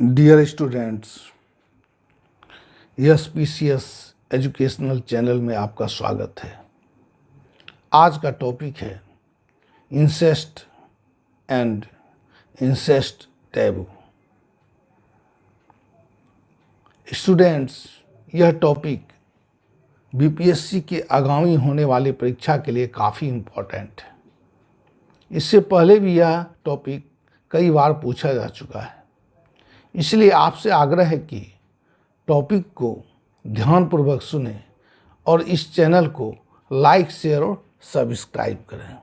Dear students, SPCS educational channel में आपका स्वागत है। आज का टॉपिक है incest and incest taboo. Students, यह टॉपिक BPSC के आगामी होने वाली परीक्षा के लिए काफ़ी इम्पोर्टेंट है। इससे पहले भी यह टॉपिक कई बार पूछा जा चुका है, इसलिए आपसे आग्रह है कि टॉपिक को ध्यानपूर्वक सुनें और इस चैनल को लाइक, शेयर और सब्सक्राइब करें।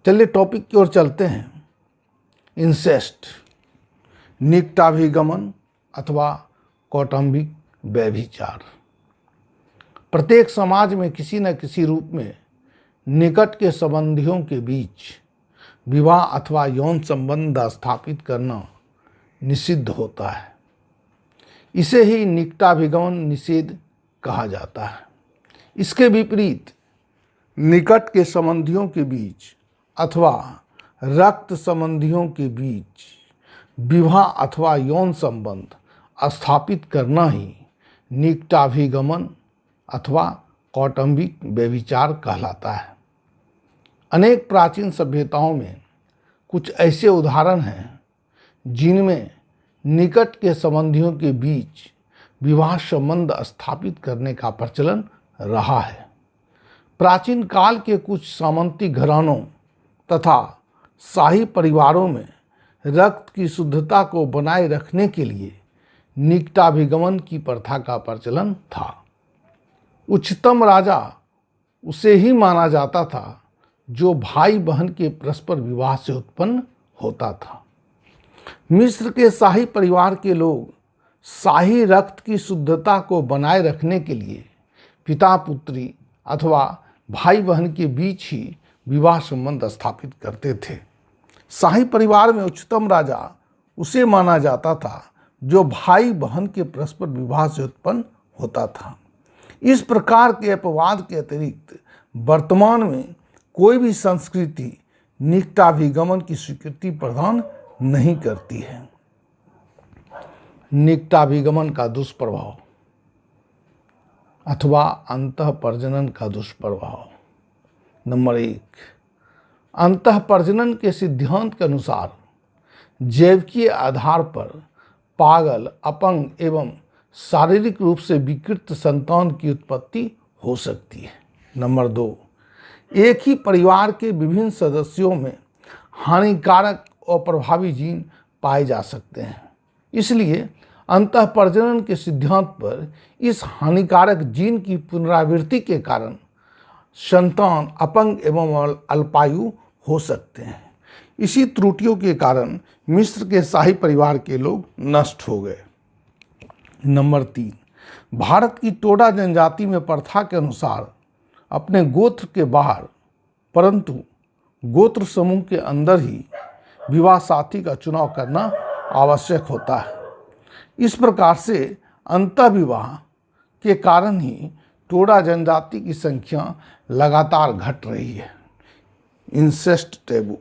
चलिए टॉपिक की ओर चलते हैं। इंसेस्ट, निकटाभिगमन अथवा कौटुंबिक व्यभिचार। प्रत्येक समाज में किसी न किसी रूप में निकट के संबंधियों के बीच विवाह अथवा यौन संबंध स्थापित करना निषिद्ध होता है। इसे ही निकटाभिगमन निषेध कहा जाता है। इसके विपरीत निकट के संबंधियों के बीच अथवा रक्त संबंधियों के बीच विवाह अथवा यौन संबंध स्थापित करना ही निकटाभिगमन अथवा कौटुंबिक व्यभिचार कहलाता है। अनेक प्राचीन सभ्यताओं में कुछ ऐसे उदाहरण हैं जिनमें निकट के संबंधियों के बीच विवाह संबंध स्थापित करने का प्रचलन रहा है। प्राचीन काल के कुछ सामंती घरानों तथा शाही परिवारों में रक्त की शुद्धता को बनाए रखने के लिए निकटाभिगमन की प्रथा का प्रचलन था। उच्चतम राजा उसे ही माना जाता था जो भाई बहन के परस्पर विवाह से उत्पन्न होता था। मिस्र के शाही परिवार के लोग शाही रक्त की शुद्धता को बनाए रखने के लिए पिता पुत्री अथवा भाई बहन के बीच ही विवाह संबंध स्थापित करते थे। शाही परिवार में उच्चतम राजा उसे माना जाता था जो भाई बहन के परस्पर विवाह से उत्पन्न होता था। इस प्रकार के अपवाद के अतिरिक्त वर्तमान में कोई भी संस्कृति निकटाभिगमन की स्वीकृति प्रदान नहीं करती है। निकटाभिगमन का दुष्प्रभाव अथवा अंतःप्रजनन का दुष्प्रभाव। नंबर 1, अंतःप्रजनन के सिद्धांत के अनुसार जैविकीय आधार पर पागल, अपंग एवं शारीरिक रूप से विकृत संतान की उत्पत्ति हो सकती है। नंबर 2, एक ही परिवार के विभिन्न सदस्यों में हानिकारक और प्रभावी जीन पाए जा सकते हैं। इसलिए अंतःप्रजनन के सिद्धांत पर इस हानिकारक जीन की पुनरावृत्ति के कारण संतान अपंग एवं अल्पायु हो सकते हैं। इसी त्रुटियों के कारण मिस्र के शाही परिवार के लोग नष्ट हो गए। नंबर 3, भारत की टोडा जनजाति में प्रथा के अनुसार अपने गोत्र के बाहर परंतु गोत्र समूह के अंदर ही विवाह साथी का चुनाव करना आवश्यक होता है। इस प्रकार से अंतःविवाह के कारण ही टोडा जनजाति की संख्या लगातार घट रही है। इंसेस्ट टैबू,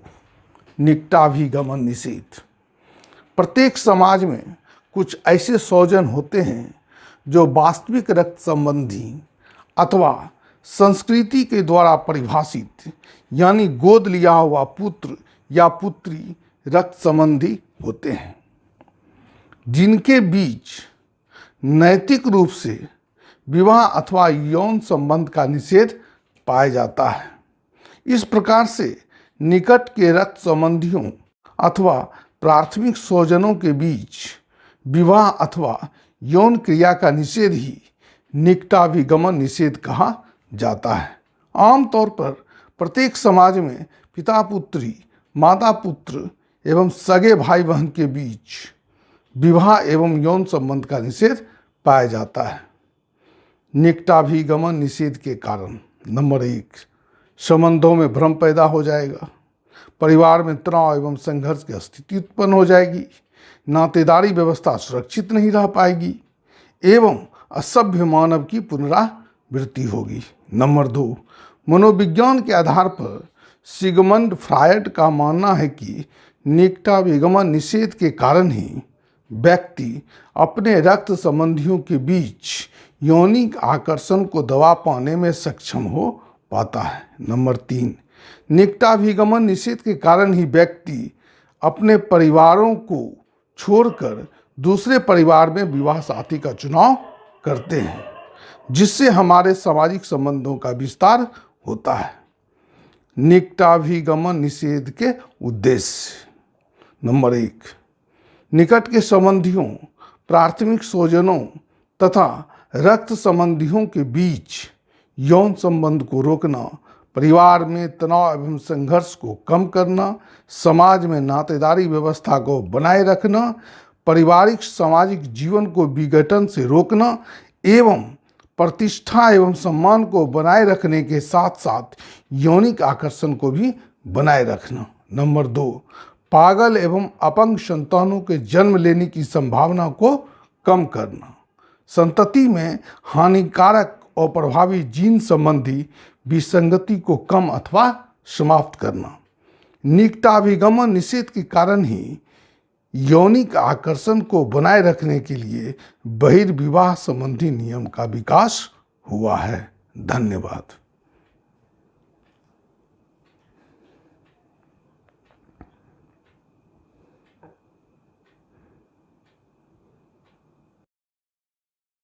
निकटाभिगमन निषेध। प्रत्येक समाज में कुछ ऐसे स्वजन होते हैं जो वास्तविक रक्त संबंधी अथवा संस्कृति के द्वारा परिभाषित यानी गोद लिया हुआ पुत्र या पुत्री रक्त संबंधी होते हैं, जिनके बीच नैतिक रूप से विवाह अथवा यौन संबंध का निषेध पाया जाता है। इस प्रकार से निकट के रक्त संबंधियों अथवा प्राथमिक स्वजनों के बीच विवाह अथवा यौन क्रिया का निषेध ही निकटाभिगमन निषेध कहा जाता है। आमतौर पर प्रत्येक समाज में पिता पुत्री, माता पुत्र एवं सगे भाई बहन के बीच विवाह एवं यौन संबंध का निषेध पाया जाता है। निकटाभिगमन निषेध के कारण नंबर 1, संबंधों में भ्रम पैदा हो जाएगा, परिवार में तनाव एवं संघर्ष की स्थिति उत्पन्न हो जाएगी, नातेदारी व्यवस्था सुरक्षित नहीं रह पाएगी एवं असभ्य मानव की पुनरावृत्ति होगी। नंबर 2, मनोविज्ञान के आधार पर सिगमंड फ्रायड का मानना है कि निकटाभिगमन निषेध के कारण ही व्यक्ति अपने रक्त संबंधियों के बीच यौनिक आकर्षण को दबा पाने में सक्षम हो पाता है। नंबर 3, निकटाभिगमन निषेध के कारण ही व्यक्ति अपने परिवारों को छोड़कर दूसरे परिवार में विवाह साथी का चुनाव करते हैं, जिससे हमारे सामाजिक संबंधों का विस्तार होता है। निकटाभिगमन निषेध के उद्देश्य। नंबर 1, निकट के संबंधियों, प्राथमिक स्वजनों तथा रक्त संबंधियों के बीच यौन संबंध को रोकना, परिवार में तनाव एवं संघर्ष को कम करना, समाज में नातेदारी व्यवस्था को बनाए रखना, पारिवारिक सामाजिक जीवन को विघटन से रोकना एवं प्रतिष्ठा एवं सम्मान को बनाए रखने के साथ साथ यौनिक आकर्षण को भी बनाए रखना। नंबर 2, पागल एवं अपंग संतानों के जन्म लेने की संभावना को कम करना, संतति में हानिकारक और प्रभावी जीन संबंधी विसंगति को कम अथवा समाप्त करना। निकटाभिगमन निषेध के कारण ही यौनिक आकर्षण को बनाए रखने के लिए बहिर्विवाह संबंधी नियम का विकास हुआ है। धन्यवाद।